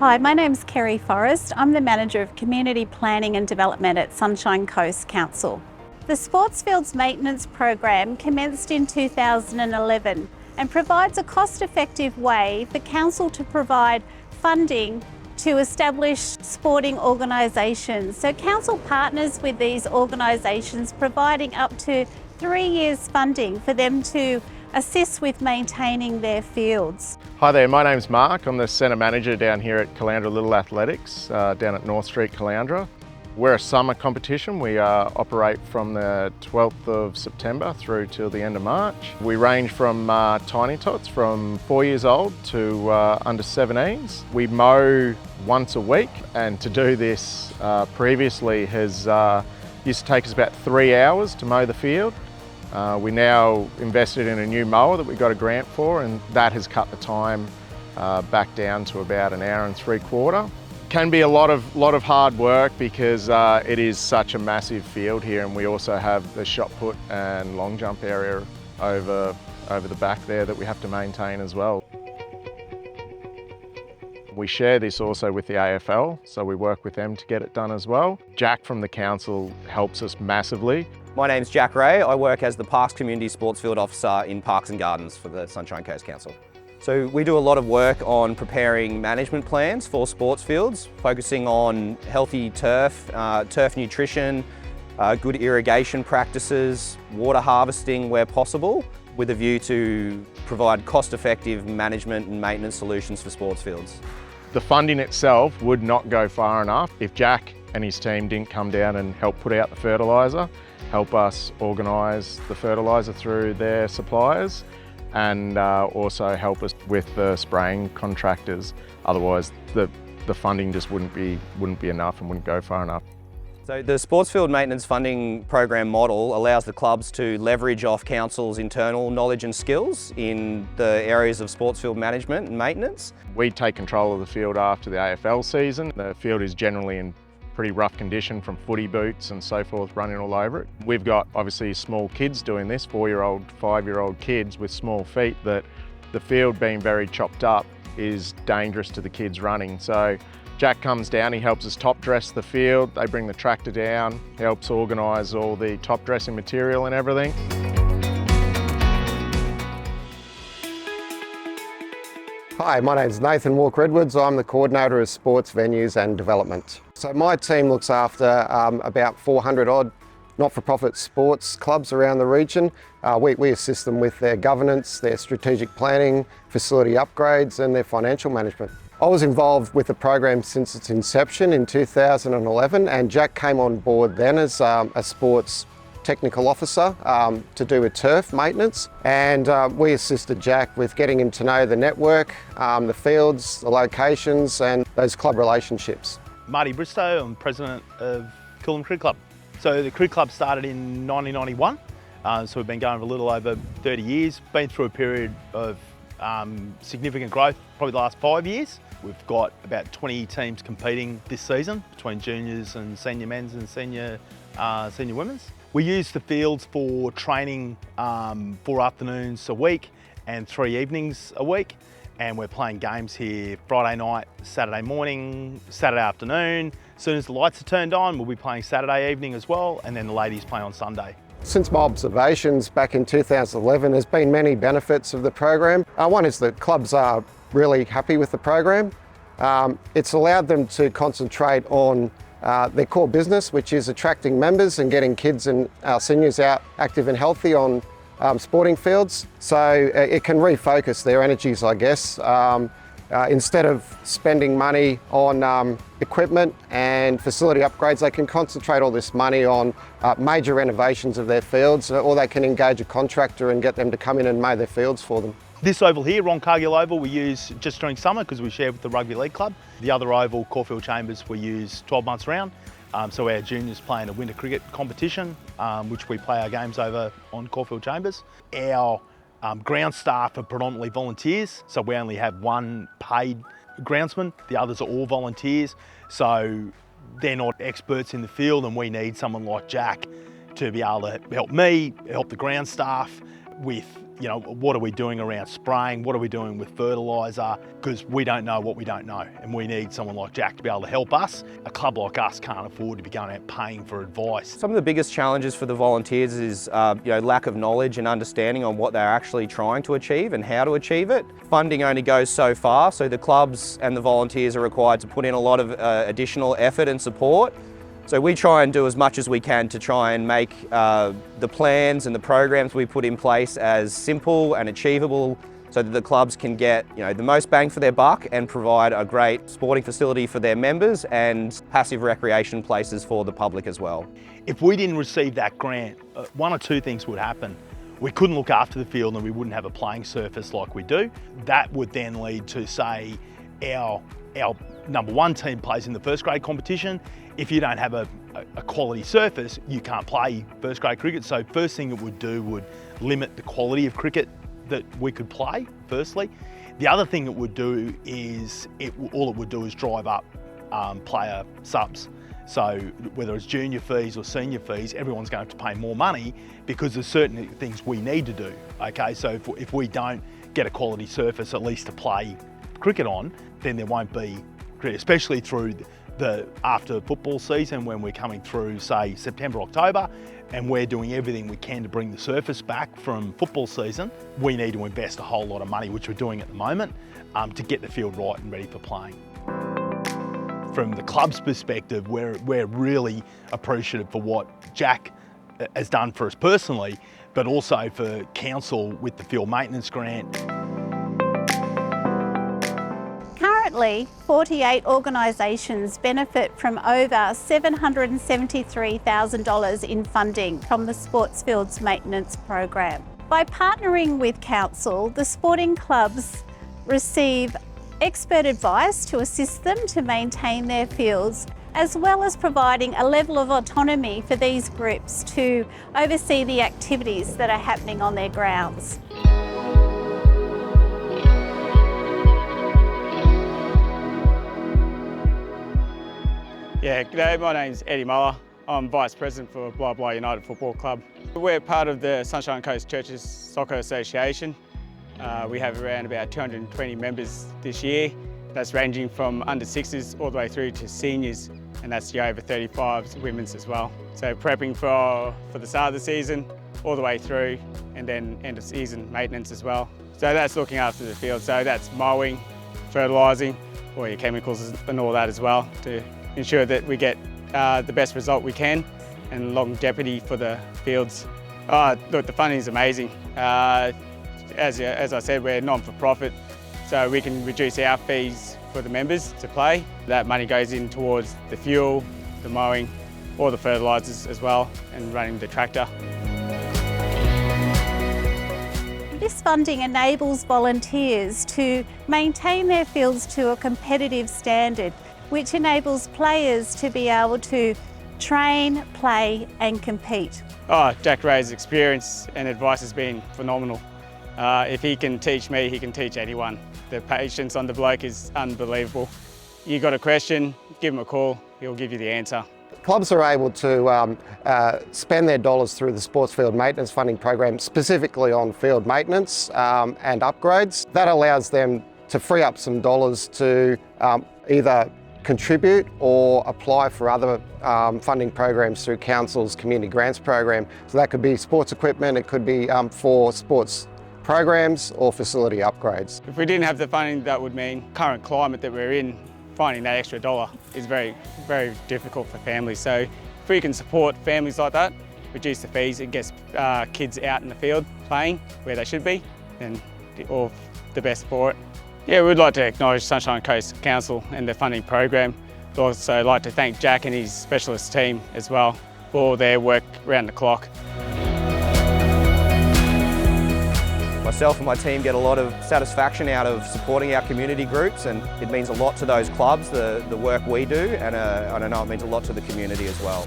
Hi, my name's Kerry Forrest. I'm the Manager of Community Planning and Development at Sunshine Coast Council. The Sports Fields Maintenance Program commenced in 2011 and provides a cost-effective way for Council to provide funding to establish sporting organisations. So Council partners with these organisations, providing up to 3 years funding for them to assist with maintaining their fields. Hi there, my name's Mark. I'm the Centre Manager down here at Caloundra Little Athletics, down at North Street, Caloundra. We're a summer competition. We operate from the 12th of September through till the end of March. We range from tiny tots from 4 years old to under 17s. We mow once a week, and to do this previously used to take us about 3 hours to mow the field. We now invested in a new mower that we got a grant for, and that has cut the time back down to about 1 hour and 3/4. Can be a lot of hard work because it is such a massive field here, and we also have the shot put and long jump area over the back there that we have to maintain as well. We share this also with the AFL, so we work with them to get it done as well. Jack from the council helps us massively. My name's Jack Ray. I work as the Parks Community Sports Field Officer in Parks and Gardens for the Sunshine Coast Council. So we do a lot of work on preparing management plans for sports fields, focusing on healthy turf, turf nutrition, good irrigation practices, water harvesting where possible, with a view to provide cost-effective management and maintenance solutions for sports fields. The funding itself would not go far enough if Jack and his team didn't come down and help put out the fertiliser, help us organise the fertiliser through their suppliers, and also help us with the spraying contractors. Otherwise the funding just wouldn't be enough and wouldn't go far enough. So the Sports Field Maintenance Funding Program model allows the clubs to leverage off Council's internal knowledge and skills in the areas of sports field management and maintenance. We take control of the field after the AFL season. The field is generally in pretty rough condition, from footy boots and so forth running all over it. We've got obviously small kids doing this, 4-year-old, 5-year-old kids with small feet, that the field being very chopped up is dangerous to the kids running. So Jack comes down, he helps us top dress the field, they bring the tractor down, he helps organise all the top dressing material and everything. Hi, my name's Nathan Walker-Edwards. I'm the Coordinator of Sports Venues and Development. So my team looks after about 400 odd not-for-profit sports clubs around the region. We assist them with their governance, their strategic planning, facility upgrades and their financial management. I was involved with the program since its inception in 2011, and Jack came on board then as a sports technical officer to do with turf maintenance, and we assisted Jack with getting him to know the network, the fields, the locations and those club relationships. Marty Bristow, I'm President of Coolum Cricket Club. So the Cricket Club started in 1991, so we've been going for a little over 30 years, been through a period of significant growth, probably the last 5 years. We've got about 20 teams competing this season between juniors and senior men's and senior women's. We use the fields for training 4 afternoons a week and 3 evenings a week. And we're playing games here Friday night, Saturday morning, Saturday afternoon. As soon as the lights are turned on, we'll be playing Saturday evening as well, and then the ladies play on Sunday. Since my observations back in 2011, there's been many benefits of the program. One is that clubs are really happy with the program. It's allowed them to concentrate on their core business, which is attracting members and getting kids and our seniors out active and healthy on sporting fields. So it can refocus their energies, I guess. Instead of spending money on equipment and facility upgrades, they can concentrate all this money on major renovations of their fields, or they can engage a contractor and get them to come in and mow their fields for them. This oval here, Ron Cargill Oval, we use just during summer because we share with the Rugby League Club. The other oval, Caulfield Chambers, we use 12 months round. So our juniors play in a winter cricket competition, which we play our games over on Caulfield Chambers. Our ground staff are predominantly volunteers, so we only have one paid groundsman. The others are all volunteers, so they're not experts in the field, and we need someone like Jack to be able to help me, help the ground staff with You know, what are we doing around spraying? What are we doing with fertiliser? Because we don't know what we don't know, and we need someone like Jack to be able to help us. A club like us can't afford to be going out paying for advice. Some of the biggest challenges for the volunteers is lack of knowledge and understanding on what they're actually trying to achieve and how to achieve it. Funding only goes so far, so the clubs and the volunteers are required to put in a lot of additional effort and support. So we try and do as much as we can to try and make the plans and the programs we put in place as simple and achievable so that the clubs can get the most bang for their buck and provide a great sporting facility for their members and passive recreation places for the public as well. If we didn't receive that grant, one or two things would happen. We couldn't look after the field and we wouldn't have a playing surface like we do. That would then lead to, say, our number one team plays in the first grade competition. If you don't have a quality surface, you can't play first grade cricket. So first thing it would do would limit the quality of cricket that we could play, firstly. The other thing it would do is, all it would do is drive up player subs. So whether it's junior fees or senior fees, everyone's going to have to pay more money because there's certain things we need to do, okay? So if we don't get a quality surface, at least to play cricket on, then there won't be cricket, especially through the after football season when we're coming through, say, September, October, and we're doing everything we can to bring the surface back from football season. We need to invest a whole lot of money, which we're doing at the moment, to get the field right and ready for playing. From the club's perspective, we're really appreciative for what Jack has done for us personally, but also for council with the field maintenance grant. Currently, 48 organisations benefit from over $773,000 in funding from the Sportsfields Maintenance Program. By partnering with council, the sporting clubs receive expert advice to assist them to maintain their fields, as well as providing a level of autonomy for these groups to oversee the activities that are happening on their grounds. Yeah, g'day, my name's Eddie Muller. I'm Vice President for Blah Blah United Football Club. We're part of the Sunshine Coast Churches Soccer Association. We have around about 220 members this year. That's ranging from under 6s all the way through to seniors, and that's the over 35s, women's as well. So prepping for the start of the season, all the way through, and then end of season maintenance as well. So that's looking after the field. So that's mowing, fertilising, all your chemicals and all that as well, to ensure that we get the best result we can and longevity for the fields. Look, the funding is amazing. As I said, we're non-for-profit, so we can reduce our fees for the members to play. That money goes in towards the fuel, the mowing, or the fertilisers as well, and running the tractor. This funding enables volunteers to maintain their fields to a competitive standard, which enables players to be able to train, play and compete. Jack Ray's experience and advice has been phenomenal. If he can teach me, he can teach anyone. The patience on the bloke is unbelievable. You got a question, give him a call, he'll give you the answer. Clubs are able to spend their dollars through the Sportsfield Maintenance Funding Program, specifically on field maintenance and upgrades. That allows them to free up some dollars to either contribute or apply for other funding programs through Council's Community Grants Program. So that could be sports equipment, it could be for sports programs or facility upgrades. If we didn't have the funding, that would mean current climate that we're in, finding that extra dollar is very, very difficult for families. So if we can support families like that, reduce the fees, it gets kids out in the field playing where they should be, then all the best for it. Yeah, we'd like to acknowledge Sunshine Coast Council and their funding program. We'd also like to thank Jack and his specialist team as well for their work around the clock. Myself and my team get a lot of satisfaction out of supporting our community groups, and it means a lot to those clubs, the work we do, and I know it means a lot to the community as well.